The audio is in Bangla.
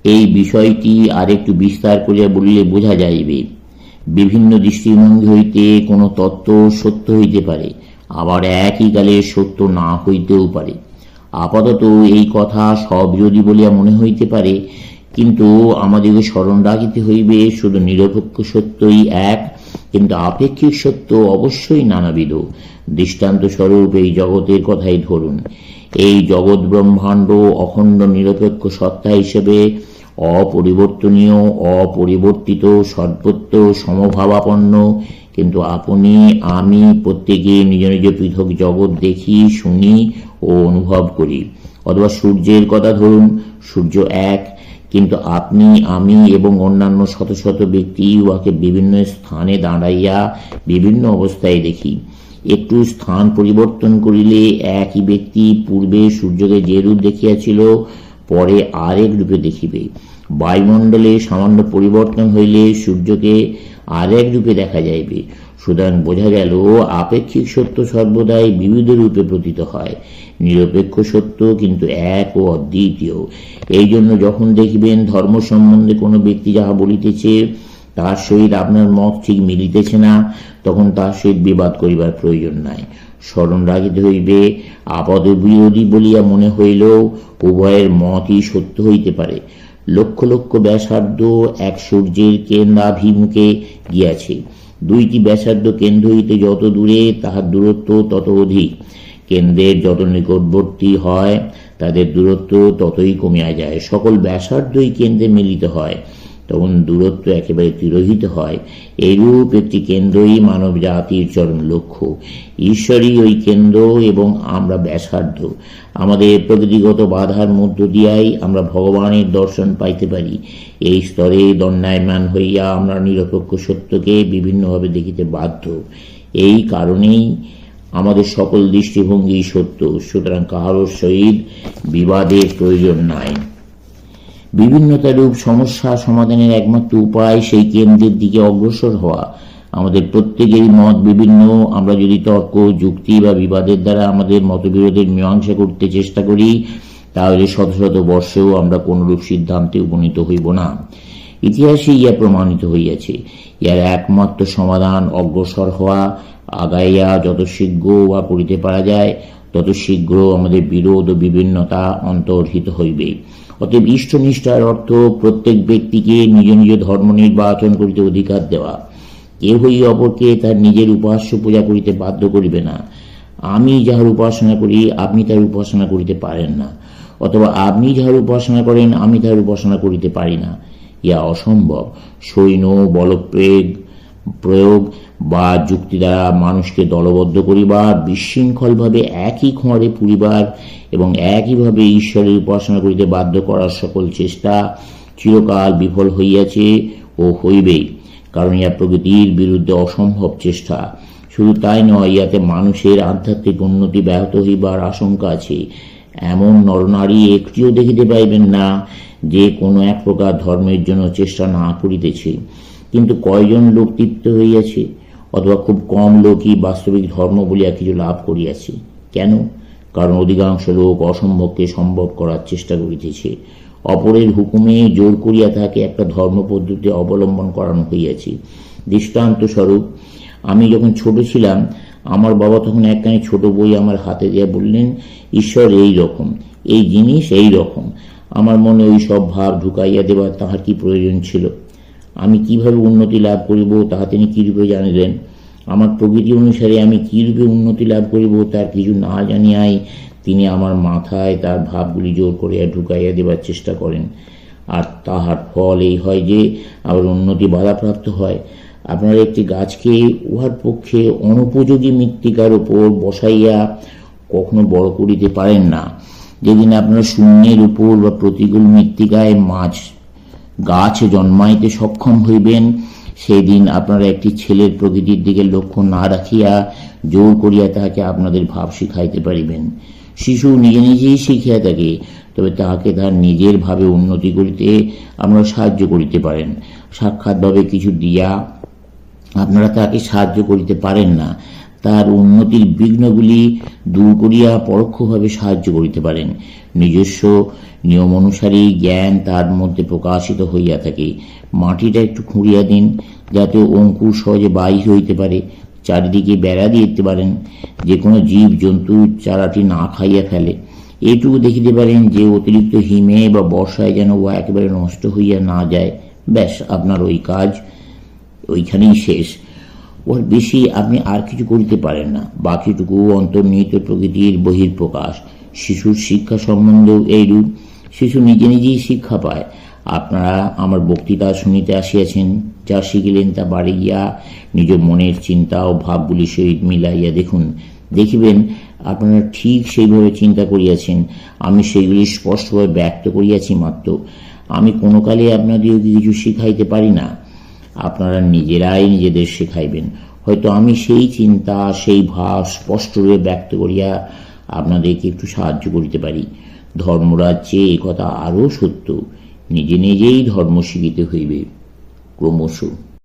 এই বিষয়টি আরেকটু বিস্তার করিয়া বলিলে বোঝা যাইবে। বিভিন্ন দৃষ্টিভঙ্গি হইতে কোনো তত্ত্ব সত্য হইতে পারে, আবার একই কালে সত্য না হইতেও পারে। আপাতত এই কথা সবিরোধী বলিয়া মনে হইতে পারে, কিন্তু আমাদেরকে স্মরণ রাখিতে হইবে শুধু নিরপেক্ষ সত্যই এক, কিন্তু আপেক্ষিক সত্য অবশ্যই নানাবিধ। দৃষ্টান্ত স্বরূপ এই জগতের কথাই ধরুন। এই জগৎ ব্রহ্মাণ্ড অখণ্ড নিরপেক্ষ সত্তা হিসেবে অপরিবর্তনীয়, অপরিবর্তিত, সর্বত্র সমভাবাপন্ন, কিন্তু আপনি আমি প্রত্যেকে নিজ নিজ পৃথক জগৎ দেখি, শুনি ও অনুভব করি। অথবা সূর্যের কথা ধরুন, সূর্য এক, কিন্তু আপনি আমি এবং অন্যান্য শত শত ব্যক্তি উহাকে বিভিন্ন স্থানে দাঁড়াইয়া বিভিন্ন অবস্থায় দেখি। একটু স্থান পরিবর্তন করিলে একই ব্যক্তি পূর্বে সূর্যকে যে রূপ দেখিয়াছিল, পরে আরেক রূপে দেখিবে। বায়ুমণ্ডলে সামান্য পরিবর্তন হইলে সূর্যকে আরেক রূপে দেখা যাইবে। সুতরাং বোঝা গেল, আপেক্ষিক সত্য সর্বদাই বিবিধ রূপে প্রতীত হয়, নিরপেক্ষ সত্য কিন্তু এক ও অদ্বিতীয়। এই জন্য যখন দেখিবেন ধর্ম সম্বন্ধে কোনো ব্যক্তি যাহা বলিতেছে তার সহিত আপনার মত ঠিক মিলিতেছে না, তখন তার সহিত বিবাদ করিবার প্রয়োজন নাই। স্মরণ রাখিতে হইবে, আপাত বিরোধী বলিয়া মনে হইলেও উভয়ের মতই সত্য হইতে পারে। লক্ষ লক্ষ ব্যাসার্ধ এক সূর্যের কেন্দ্রাভিমুখে গিয়াছে। দুইটি ব্যাসার্ধ কেন্দ্র হইতে যত দূরে তাহার দূরত্ব তত অধিক। কেন্দ্রের যত নিকটবর্তী হয় তাদের দূরত্ব ততই কমিয়া যায়। সকল ব্যাসার্ধই কেন্দ্রে মিলিত হয়, তখন দূরত্ব একেবারে তিরোহিত হয়। এইরূপ একটি কেন্দ্রই মানব জাতির চরম লক্ষ্য। ঈশ্বরই ওই কেন্দ্র এবং আমরা ব্যাসার্ধ। আমাদের প্রকৃতিগত বাধার মধ্য দিয়াই আমরা ভগবানের দর্শন পাইতে পারি। এই স্তরে দণ্ডায়মান হইয়া আমরা নিরপেক্ষ সত্যকে বিভিন্নভাবে দেখিতে বাধ্য। এই কারণেই আমাদের সকল দৃষ্টিভঙ্গি সত্য। সুতরাং কাহারও সহিত বিবাদের প্রয়োজন নাই। বিভিন্নতারূপ সমস্যা সমাধানের একমাত্র উপায় সেই কেন্দ্রের দিকে অগ্রসর হওয়া। আমাদের প্রত্যেকেরই মত বিভিন্ন। আমরা যদি তর্ক, যুক্তি বা বিবাদের দ্বারা আমাদের মতবিরোধের মীমাংসা করতে চেষ্টা করি, তাহলে শত শত বর্ষেও আমরা কোনরূপ সিদ্ধান্তে উপনীত হইব না। ইতিহাসে ইহা প্রমাণিত হইয়াছে। ইহার একমাত্র সমাধান অগ্রসর হওয়া। আগাইয়া যত শীঘ্র উহা করিতে পারা যায়, তত শীঘ্র আমাদের বিরোধ ও বিভিন্নতা অন্তর্হিত হইবে। অতএব ইষ্টনিষ্ঠার অর্থ প্রত্যেক ব্যক্তিকে নিজ নিজ ধর্ম নির্বাচন করিতে অধিকার দেওয়া। কেহই অপরকে তার নিজের উপাস্য পূজা করিতে বাধ্য করিবে না। আমি যাহার উপাসনা করি আপনি তার উপাসনা করিতে পারেন না, অথবা আপনি যাহার উপাসনা করেন আমি তাহার উপাসনা করিতে পারি না। ইহা অসম্ভব। সৈন্য প্রয়োগ বা যুক্তি দ্বারা মানুষকে দলবদ্ধ করিবার, বিশৃঙ্খলভাবে একই খোঁয়ারে পুরিবার এবং একইভাবে ঈশ্বরের উপাসনা করিতে বাধ্য করার সকল চেষ্টা চিরকাল বিফল হইয়াছে ও হইবেই, কারণ ইহা প্রকৃতির বিরুদ্ধে অসম্ভব চেষ্টা। শুধু তাই নয়, ইহাতে মানুষের আধ্যাত্মিক উন্নতি ব্যাহত হইবার আশঙ্কা আছে। এমন নরনারী একটিও দেখিতে পাইবেন না যে কোনো এক প্রকার ধর্মের জন্য চেষ্টা না করিতেছে। কিন্তু কয়জন লোক তৃপ্ত হইয়াছে, অথবা খুব কম লোকই বাস্তবিক ধর্ম বলিয়া কিছু লাভ করিয়াছে। কেন? কারণ অধিকাংশ লোক অসম্ভবকে সম্ভব করার চেষ্টা করিতেছে। অপরের হুকুমে জোর করিয়া তাকে একটা ধর্ম পদ্ধতি অবলম্বন করানো হইয়াছে। দৃষ্টান্ত স্বরূপ, আমি যখন ছোট ছিলাম, আমার বাবা তখন একখানি ছোট বই আমার হাতে দিয়া বললেন, ঈশ্বর এই রকম, এই জিনিস এই রকম। আমার মনে ওই সব ভাব ঢুকাইয়া দেবার তাহার কি প্রয়োজন ছিল? আমি কিভাবে উন্নতি লাভ করিব তাহা তিনি কিরূপে জানিলেন? আমার প্রকৃতি অনুসারে আমি কিরূপে উন্নতি লাভ করিব তার কিছু না জানিয়াই তিনি আমার মাথায় তার ভাবগুলি জোর করিয়া ঢুকাইয়া দেবার চেষ্টা করেন। আর তাহার ফল এই হয় যে আবার উন্নতি বাধাপ্রাপ্ত হয়। আপনারা একটি গাছকে উহার পক্ষে অনুপযোগী মৃত্তিকার উপর বসাইয়া কখনো বড় করিতে পারেন না। যেদিন আপনারা শূন্যের উপর বা প্রতিকূল মৃত্তিকায় গাছ জন্মাইতে সক্ষম হইবেন, সেই দিন আপনারা একটি ছেলের প্রকৃতির দিকে লক্ষ্য না রাখিয়া জোর করিয়া তাহাকে আপনাদের ভাব শিখাইতে পারিবেন। শিশু নিজে নিজেই শিখিয়া থাকে, তবে তাহাকে তাহার নিজের ভাবে উন্নতি করিতে আপনারা সাহায্য করিতে পারেন। সাক্ষাৎভাবে কিছু দিয়া আপনারা তাহাকে সাহায্য করিতে পারেন না। তার উন্নতির বিঘ্নগুলি দূর করিয়া পরোক্ষভাবে সাহায্য করিতে পারেন। নিজস্ব নিয়ম অনুসারী জ্ঞান তার মধ্যে প্রকাশিত হইয়া থাকে। মাটিটা একটু খুঁড়িয়া দিন, যাতে অঙ্কুর সহজে বাহির হইতে পারে। চারিদিকে বেড়া দিতে পারেন, যে কোনো জীব জন্তু চারাটি না খাইয়া ফেলে। এইটুকু দেখিতে পারেন যে অতিরিক্ত হিমে বা বর্ষায় যেন ও একেবারে নষ্ট হইয়া না যায়। ব্যাস, আপনার ওই কাজ ওইখানেই শেষ। ওর বেশি আপনি আর কিছু করিতে পারেন না। বাকিটুকু অন্তর্নিহিত প্রকৃতির বহির্প্রকাশ। শিশুর শিক্ষা সম্বন্ধেও এইরূপ। শিশু নিজে নিজেই শিক্ষা পায়। আপনারা আমার বক্তৃতা শুনিতে আসিয়াছেন, যা শিখিলেন তা বাড়ি গিয়া নিজ মনের চিন্তা ও ভাবগুলির সহিত মিলাইয়া দেখুন। দেখিবেন আপনারা ঠিক সেইভাবে চিন্তা করিয়াছেন। আমি সেইগুলি স্পষ্টভাবে ব্যক্ত করিয়াছি মাত্র। আমি কোনো কালে আপনাদেরকে কিছু শিখাইতে পারি না। আপনারা নিজেরাই নিজেদের শেখাইবেন। হয়তো আমি সেই চিন্তা, সেই ভাব স্পষ্টরূপে ব্যক্ত করিয়া আপনাদেরকে একটু সাহায্য করিতে পারি। ধর্মরাজ্যে এ কথা আরও সত্য। নিজে নিজেই ধর্ম শিখিতে হইবে ক্রমশ।